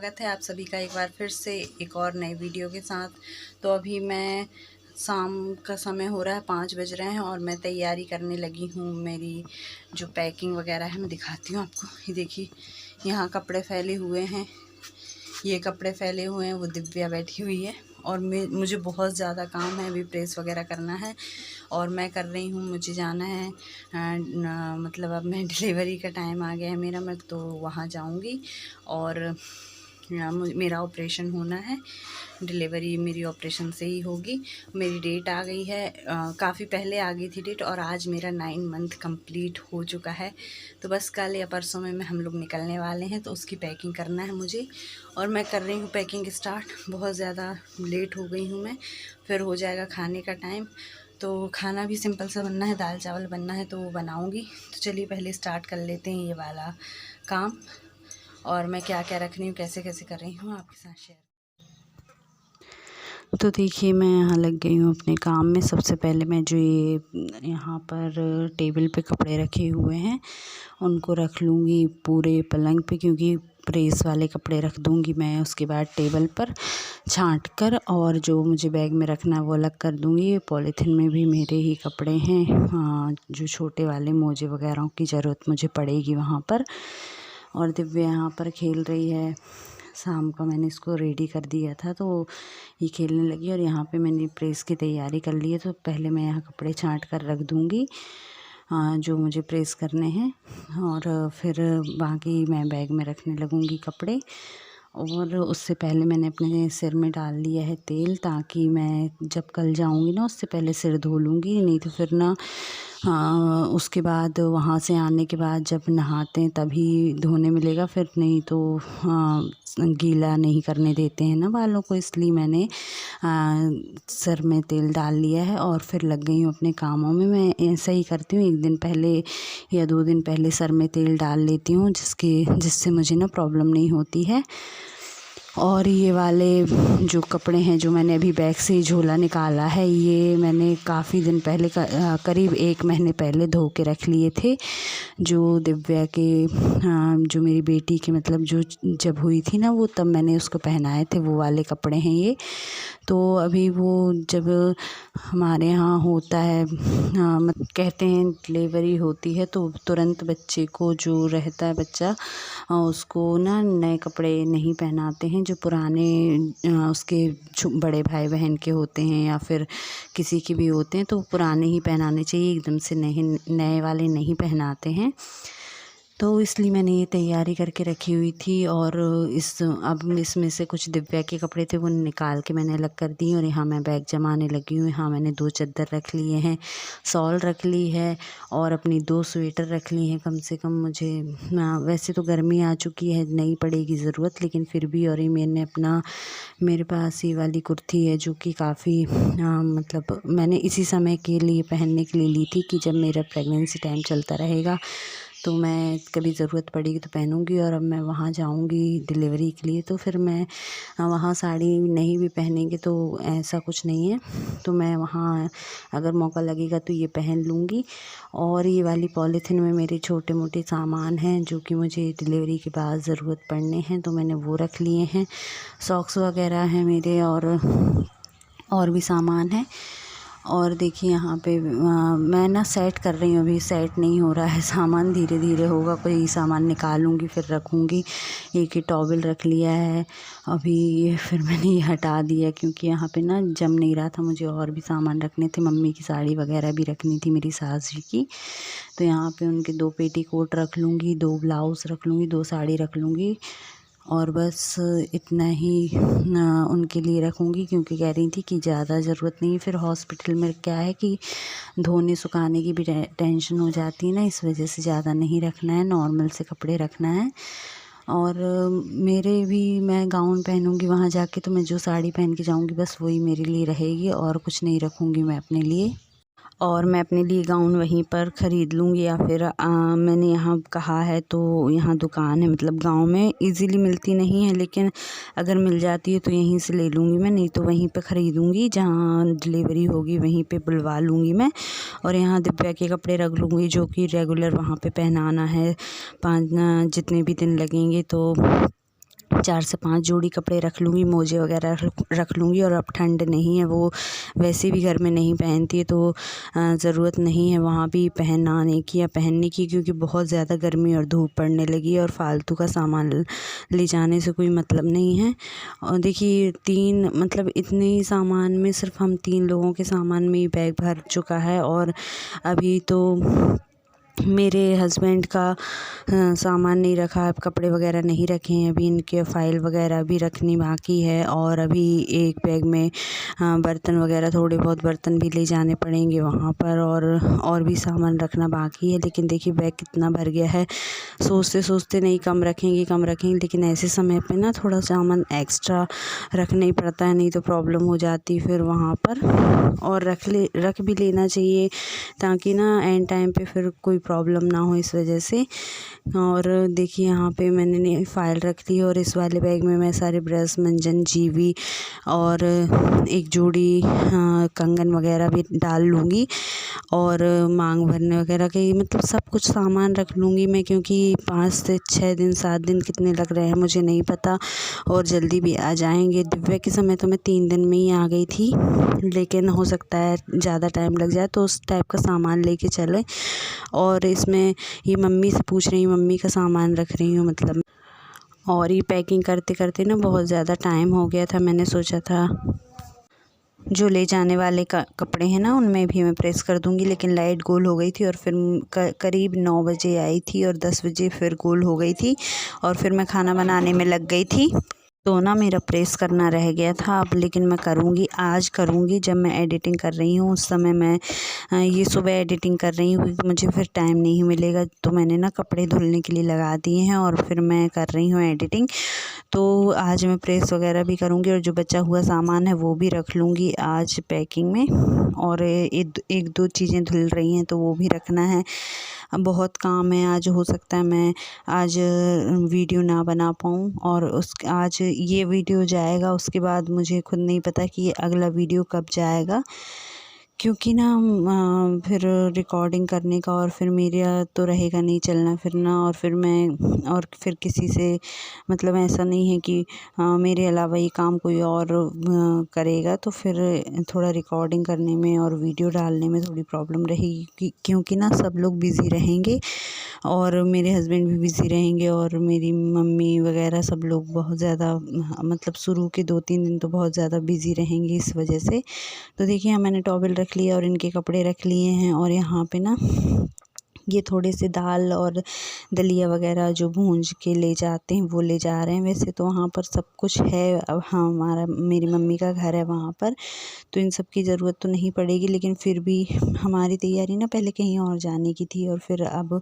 स्वागत है आप सभी का एक बार फिर से एक और नई वीडियो के साथ। तो अभी मैं शाम का समय हो रहा है, 5 बज रहे हैं और मैं तैयारी करने लगी हूँ। मेरी जो पैकिंग वगैरह है मैं दिखाती हूँ आपको। ये देखिए, यहाँ कपड़े फैले हुए हैं, ये कपड़े फैले हुए हैं, वो दिव्या बैठी हुई है और मुझे बहुत ज़्यादा काम है। अभी प्रेस वगैरह करना है और मैं कर रही हूँ। मुझे जाना है मतलब अब मैं डिलीवरी का टाइम आ गया है मेरा, मैं तो वहाँ जाऊँगी और मेरा ऑपरेशन होना है। डिलीवरी मेरी ऑपरेशन से ही होगी। मेरी डेट आ गई है, काफ़ी पहले आ गई थी डेट और आज मेरा 9 मंथ कंप्लीट हो चुका है। तो बस कल या परसों में हम लोग निकलने वाले हैं, तो उसकी पैकिंग करना है मुझे और मैं कर रही हूँ पैकिंग स्टार्ट। बहुत ज़्यादा लेट हो गई हूँ मैं, फिर हो जाएगा खाने का टाइम। तो खाना भी सिंपल सा बनना है, दाल चावल बनना है, तो वो बनाऊँगी। तो चलिए पहले स्टार्ट कर लेते हैं ये वाला काम और मैं क्या क्या रख रही हूँ, कैसे कैसे कर रही हूँ आपके साथ शेयर। तो देखिए, मैं यहाँ लग गई हूँ अपने काम में। सबसे पहले मैं जो ये यहाँ पर टेबल पे कपड़े रखे हुए हैं उनको रख लूँगी पूरे पलंग पे, क्योंकि प्रेस वाले कपड़े रख दूँगी मैं उसके बाद टेबल पर छांट कर, और जो मुझे बैग में रखना है वो अलग कर दूँगी। पॉलीथिन में भी मेरे ही कपड़े हैं, हाँ, जो छोटे वाले मोजे वगैरह की ज़रूरत मुझे पड़ेगी वहाँ पर। और दिव्या यहाँ पर खेल रही है। शाम का मैंने इसको रेडी कर दिया था तो ये खेलने लगी और यहाँ पे मैंने प्रेस की तैयारी कर ली है। तो पहले मैं यहाँ कपड़े छांट कर रख दूँगी जो मुझे प्रेस करने हैं, और फिर बाकी मैं बैग में रखने लगूँगी कपड़े। और उससे पहले मैंने अपने सिर में डाल लिया है तेल, ताकि मैं जब कल जाऊँगी ना उससे पहले सिर धो लूँगी। नहीं तो फिर ना उसके बाद वहाँ से आने के बाद जब नहाते हैं तभी धोने मिलेगा, फिर नहीं तो गीला नहीं करने देते हैं ना बालों को। इसलिए मैंने सर में तेल डाल लिया है और फिर लग गई हूँ अपने कामों में। मैं ऐसा ही करती हूँ, 1 दिन पहले या 2 दिन पहले सर में तेल डाल लेती हूँ, जिससे मुझे ना प्रॉब्लम नहीं होती है। और ये वाले जो कपड़े हैं जो मैंने अभी बैग से ही झोला निकाला है, ये मैंने काफ़ी दिन पहले करीब 1 महीने पहले धो के रख लिए थे। जो दिव्या के जो मेरी बेटी के मतलब जो जब हुई थी ना, वो तब मैंने उसको पहनाए थे, वो वाले कपड़े हैं ये। तो अभी वो जब हमारे यहाँ होता है कहते हैं डिलीवरी होती है तो तुरंत बच्चे को, जो रहता है बच्चा, उसको ना नए कपड़े नहीं पहनाते हैं। जो पुराने उसके बड़े भाई बहन के होते हैं या फिर किसी के भी होते हैं तो पुराने ही पहनाने चाहिए, एकदम से नए वाले नहीं पहनाते हैं। तो इसलिए मैंने ये तैयारी करके रखी हुई थी। और अब इसमें से कुछ दिव्या के कपड़े थे वो निकाल के मैंने अलग कर दिए और यहाँ मैं बैग जमाने लगी हूँ। यहाँ मैंने 2 चद्दर रख लिए हैं, शॉल रख ली है और अपनी 2 स्वेटर रख ली हैं कम से कम। मुझे वैसे तो गर्मी आ चुकी है, नहीं पड़ेगी ज़रूरत, लेकिन फिर भी। और ये मेरे पास ये वाली कुर्ती है जो कि काफ़ी मतलब मैंने इसी समय के लिए पहनने के लिए ली थी कि जब मेरा प्रेगनेंसी टाइम चलता रहेगा तो मैं कभी ज़रूरत पड़ेगी तो पहनूंगी। और अब मैं वहाँ जाऊंगी डिलीवरी के लिए, तो फिर मैं वहाँ साड़ी नहीं भी पहनेंगे तो ऐसा कुछ नहीं है, तो मैं वहाँ अगर मौका लगेगा तो ये पहन लूँगी। और ये वाली पॉलीथिन में मेरे छोटे मोटे सामान हैं जो कि मुझे डिलीवरी के बाद ज़रूरत पड़ने हैं, तो मैंने वो रख लिए हैं। सॉक्स वगैरह हैं मेरे और भी सामान है। और देखिए यहाँ पे मैं ना सेट कर रही हूँ, अभी सेट नहीं हो रहा है सामान, धीरे धीरे होगा। कोई सामान निकालूंगी फिर रखूँगी। एक ही टॉवल रख लिया है अभी, फिर मैंने ये हटा दिया क्योंकि यहाँ पे ना जम नहीं रहा था। मुझे और भी सामान रखने थे, मम्मी की साड़ी वगैरह भी रखनी थी, मेरी सास जी की। तो यहाँ पे उनके 2 पेटीकोट रख लूँगी, 2 ब्लाउज़ रख लूँगी, 2 साड़ी रख लूँगी और बस इतना ही उनके लिए रखूँगी, क्योंकि कह रही थी कि ज़्यादा ज़रूरत नहीं है। फिर हॉस्पिटल में क्या है कि धोने सुखाने की भी टेंशन हो जाती है ना, इस वजह से ज़्यादा नहीं रखना है, नॉर्मल से कपड़े रखना है। और मेरे भी मैं गाउन पहनूंगी वहाँ जाके, तो मैं जो साड़ी पहन के जाऊँगी बस वही मेरे लिए रहेगी और कुछ नहीं रखूँगी मैं अपने लिए। और मैं अपने लिए गाउन वहीं पर ख़रीद लूँगी या फिर मैंने यहाँ कहा है तो यहाँ दुकान है, मतलब गांव में इजीली मिलती नहीं है, लेकिन अगर मिल जाती है तो यहीं से ले लूँगी मैं, नहीं तो वहीं पे ख़रीदूँगी जहाँ डिलीवरी होगी वहीं पे बुलवा लूँगी मैं। और यहाँ दिव्या के कपड़े रख लूँगी जो कि रेगुलर वहाँ पे पहनाना है, 5 जितने भी दिन लगेंगे तो 4 से 5 जोड़ी कपड़े रख लूँगी, मोजे वगैरह रख लूँगी। और अब ठंड नहीं है, वो वैसे भी घर में नहीं पहनती है, तो ज़रूरत नहीं है वहाँ भी पहनाने की या पहनने की, क्योंकि बहुत ज़्यादा गर्मी और धूप पड़ने लगी है और फालतू का सामान ले जाने से कोई मतलब नहीं है। और देखिए 3 मतलब इतने ही सामान में, सिर्फ हम 3 लोगों के सामान में ही बैग भर चुका है। और अभी तो मेरे हस्बैंड का सामान नहीं रखा है, कपड़े वगैरह नहीं रखे हैं अभी, इनके फ़ाइल वगैरह भी रखनी बाकी है। और अभी एक बैग में बर्तन वगैरह, थोड़े बहुत बर्तन भी ले जाने पड़ेंगे वहाँ पर, और भी सामान रखना बाकी है। लेकिन देखिए बैग कितना भर गया है। सोचते सोचते नहीं कम रखेंगे, लेकिन ऐसे समय पे ना थोड़ा सामान एक्स्ट्रा रखना ही पड़ता है, नहीं तो प्रॉब्लम हो जाती फिर वहाँ पर। और रख भी लेना चाहिए, ताकि ना एंड टाइम पे फिर कोई प्रॉब्लम ना हो इस वजह से। और देखिए यहाँ पे मैंने फ़ाइल रख ली, और इस वाले बैग में मैं सारे ब्रश, मंजन, जीवी और एक जोड़ी कंगन वगैरह भी डाल लूँगी, और मांग भरने वगैरह के मतलब सब कुछ सामान रख लूँगी मैं, क्योंकि 5 से 6 दिन 7 दिन कितने लग रहे हैं मुझे नहीं पता, और जल्दी भी आ जाएंगे। दिव्या के समय तो मैं 3 दिन में ही आ गई थी, लेकिन हो सकता है ज़्यादा टाइम लग जाए, तो उस टाइप का सामान लेके चलें। और इसमें ये मम्मी से पूछ रही हूँ, मम्मी का सामान रख रही हूँ मतलब। और ये पैकिंग करते करते ना बहुत ज़्यादा टाइम हो गया था। मैंने सोचा था जो ले जाने वाले कपड़े हैं ना, उनमें भी मैं प्रेस कर दूंगी, लेकिन लाइट गोल हो गई थी, और फिर करीब 9 बजे आई थी और 10 बजे फिर गोल हो गई थी, और फिर मैं खाना बनाने में लग गई थी, तो ना मेरा प्रेस करना रह गया था। अब लेकिन मैं करूँगी, आज करूँगी, जब मैं एडिटिंग कर रही हूँ उस समय मैं ये सुबह एडिटिंग कर रही हूँ, क्योंकि मुझे फिर टाइम नहीं मिलेगा। तो मैंने ना कपड़े धुलने के लिए लगा दिए हैं, और फिर मैं कर रही हूँ एडिटिंग। तो आज मैं प्रेस वगैरह भी करूँगी, और जो बचा हुआ सामान है वो भी रख लूँगी आज पैकिंग में। और एक दो चीज़ें धुल रही हैं तो वो भी रखना है। अब बहुत काम है, आज हो सकता है मैं आज वीडियो ना बना पाऊँ, और आज ये वीडियो जाएगा, उसके बाद मुझे खुद नहीं पता कि ये अगला वीडियो कब जाएगा, क्योंकि ना फिर रिकॉर्डिंग करने का, और फिर मेरा तो रहेगा नहीं चलना फिरना, और फिर किसी से मतलब ऐसा नहीं है कि मेरे अलावा ये काम कोई और करेगा, तो फिर थोड़ा रिकॉर्डिंग करने में और वीडियो डालने में थोड़ी प्रॉब्लम रहेगी, क्योंकि ना सब लोग बिज़ी रहेंगे, और मेरे हस्बैंड भी बिज़ी रहेंगे, और मेरी मम्मी वगैरह सब लोग बहुत ज़्यादा मतलब शुरू के 2-3 दिन तो बहुत ज़्यादा बिज़ी रहेंगे इस वजह से। तो देखिए यहाँ मैंने टॉवल रख लिया और इनके कपड़े रख लिए हैं, और यहाँ पे ना ये थोड़े से दाल और दलिया वगैरह जो भूंज के ले जाते हैं वो ले जा रहे हैं। वैसे तो वहाँ पर सब कुछ है, अब हमारा मेरी मम्मी का घर है वहाँ पर, तो इन सब की ज़रूरत तो नहीं पड़ेगी, लेकिन फिर भी हमारी तैयारी ना पहले कहीं और जाने की थी, और फिर अब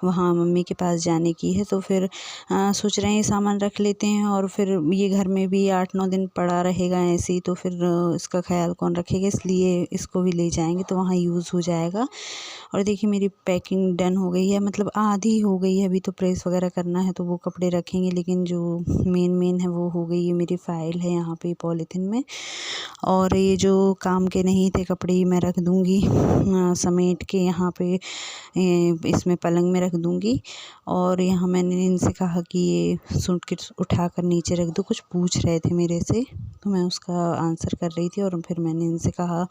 वहाँ मम्मी के पास जाने की है। तो फिर सोच रहे हैं सामान रख लेते हैं, और फिर ये घर में भी 8-9 दिन पड़ा रहेगा ऐसे ही, तो फिर इसका ख्याल कौन रखेगा, इसलिए इसको भी ले जाएंगे तो वहाँ यूज़ हो जाएगा। और देखिए मेरी पैकिंग डन हो गई है, मतलब आधी हो गई है, अभी तो प्रेस वगैरह करना है तो वो कपड़े रखेंगे, लेकिन जो मेन है वो हो गई है। मेरी फ़ाइल है यहाँ पे पॉलीथिन में, और ये जो काम के नहीं थे कपड़े ही मैं रख दूँगी समेट के यहाँ पे इसमें पलंग में रख दूँगी। और यहाँ मैंने इनसे कहा कि ये सूटकेस उठाकर नीचे रख दो, कुछ पूछ रहे थे मेरे से, तो मैं उसका आंसर कर रही थी, और फिर मैंने इनसे कहा,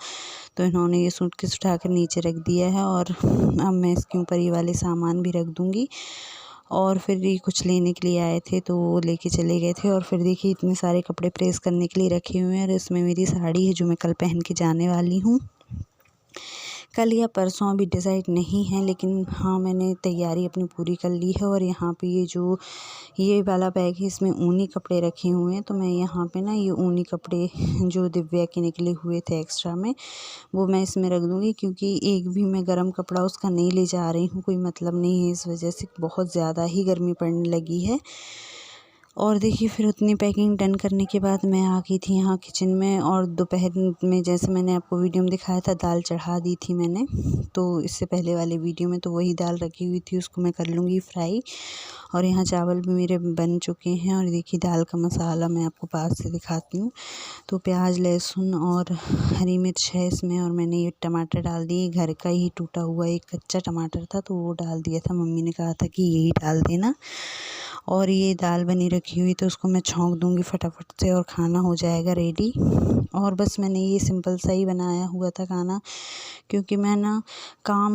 तो इन्होंने ये सूटकेस उठाकर नीचे रख दिया है। और अब मैं इसके ऊपर ये वाले सामान भी रख दूँगी। और फिर ये कुछ लेने के लिए आए थे तो वो लेके चले गए थे। और फिर देखिए इतने सारे कपड़े प्रेस करने के लिए रखे हुए हैं, और इसमें मेरी साड़ी है जो मैं कल पहन के जाने वाली हूँ। कल या परसों अभी डिसाइड नहीं है, लेकिन हाँ मैंने तैयारी अपनी पूरी कर ली है। और यहाँ पे ये वाला बैग है, इसमें ऊनी कपड़े रखे हुए हैं, तो मैं यहाँ पे ना ये ऊनी कपड़े जो दिव्या के निकले हुए थे एक्स्ट्रा में, वो मैं इसमें रख दूँगी, क्योंकि एक भी मैं गर्म कपड़ा उसका नहीं ले जा रही हूँ, कोई मतलब नहीं है, इस वजह से बहुत ज़्यादा ही गर्मी पड़ने लगी है। और देखिए फिर उतनी पैकिंग डन करने के बाद मैं आ गई थी यहाँ किचन में, और दोपहर में जैसे मैंने आपको वीडियो में दिखाया था दाल चढ़ा दी थी मैंने, तो इससे पहले वाले वीडियो में, तो वही दाल रखी हुई थी, उसको मैं कर लूँगी फ्राई। और यहाँ चावल भी मेरे बन चुके हैं, और देखिए दाल का मसाला मैं आपको पास से दिखाती हूँ। तो प्याज, लहसुन और हरी मिर्च है इसमें, और मैंने ये टमाटर डाल दिए, घर का ही टूटा हुआ एक कच्चा टमाटर था तो वो डाल दिया था, मम्मी ने कहा था कि यही डाल देना। और ये दाल बनी रखी हुई तो उसको मैं छौंक दूँगी फटाफट से और खाना हो जाएगा रेडी। और बस मैंने ये सिंपल सा ही बनाया हुआ था खाना, क्योंकि मैं ना काम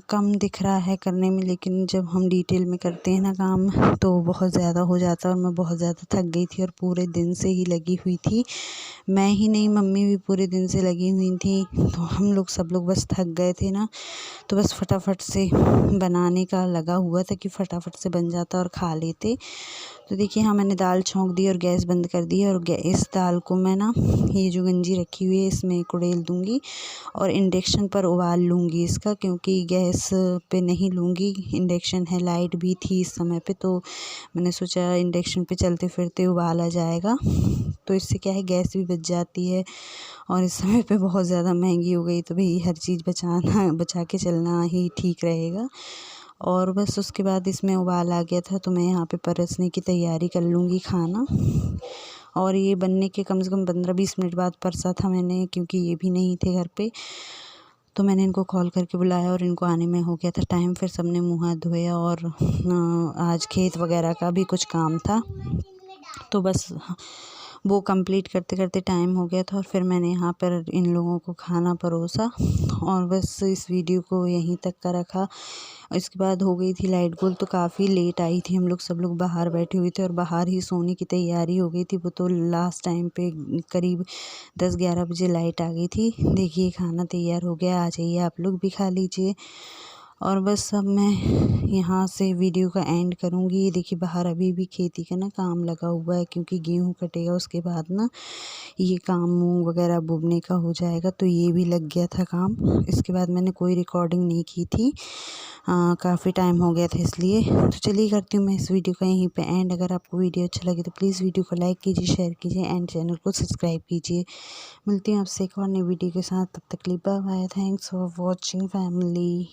कम दिख रहा है करने में, लेकिन जब हम डिटेल में करते हैं ना काम तो बहुत ज़्यादा हो जाता है। और मैं बहुत ज़्यादा थक गई थी और पूरे दिन से ही लगी हुई थी। मैं ही नहीं, मम्मी भी पूरे दिन से लगी हुई थी, तो हम लोग सब लोग बस थक गए थे ना, तो बस फटाफट से बनाने का लगा हुआ था कि फटाफट से बन जाता और खा लेते। तो देखिए, हाँ, मैंने दाल छौंक दी और गैस बंद कर दी है। और इस दाल को मैं ना, ये जो गंजी रखी हुई है इसमें कुड़ेल दूँगी और इंडक्शन पर उबाल लूँगी इसका, क्योंकि गैस पे नहीं लूँगी। इंडक्शन है, लाइट भी थी इस समय पे, तो मैंने सोचा इंडक्शन पे चलते फिरते उबाला जाएगा, तो इससे क्या है गैस भी बच जाती है। और इस समय पे बहुत ज़्यादा महंगी हो गई, तो भाई हर चीज़ बचा के चलना ही ठीक रहेगा। और बस उसके बाद इसमें उबाल आ गया था, तो मैं यहाँ पे परसने की तैयारी कर लूँगी खाना। और ये बनने के कम से कम 15-20 मिनट बाद परसा था मैंने, क्योंकि ये भी नहीं थे घर पे, तो मैंने इनको कॉल करके बुलाया और इनको आने में हो गया था टाइम। फिर सबने मुँह हाथ धोया और आज खेत वगैरह का भी कुछ काम था, तो बस वो कंप्लीट करते करते टाइम हो गया था। और फिर मैंने यहाँ पर इन लोगों को खाना परोसा और बस इस वीडियो को यहीं तक का रखा। इसके बाद हो गई थी लाइट गुल, तो काफ़ी लेट आई थी। हम लोग सब लोग बाहर बैठे हुए थे और बाहर ही सोने की तैयारी हो गई थी। वो तो लास्ट टाइम पे करीब 10-11 बजे लाइट आ गई थी। देखिए, खाना तैयार हो गया, आ जाइए आप लोग भी खा लीजिए। और बस अब मैं यहाँ से वीडियो का एंड करूँगी। ये देखिए, बाहर अभी भी खेती का ना काम लगा हुआ है, क्योंकि गेहूँ कटेगा उसके बाद ना ये काम मूंग वगैरह बोने का हो जाएगा, तो ये भी लग गया था काम। इसके बाद मैंने कोई रिकॉर्डिंग नहीं की थी, काफ़ी टाइम हो गया था इसलिए। तो चलिए, करती हूँ मैं इस वीडियो का यहीं पे एंड। अगर आपको वीडियो अच्छा लगे तो प्लीज़ वीडियो को लाइक कीजिए, शेयर कीजिए एंड चैनल को सब्सक्राइब कीजिए। मिलती हूँ आपसे एक और नई वीडियो के साथ, तब तक के लिए bye bye. Thanks for watching family.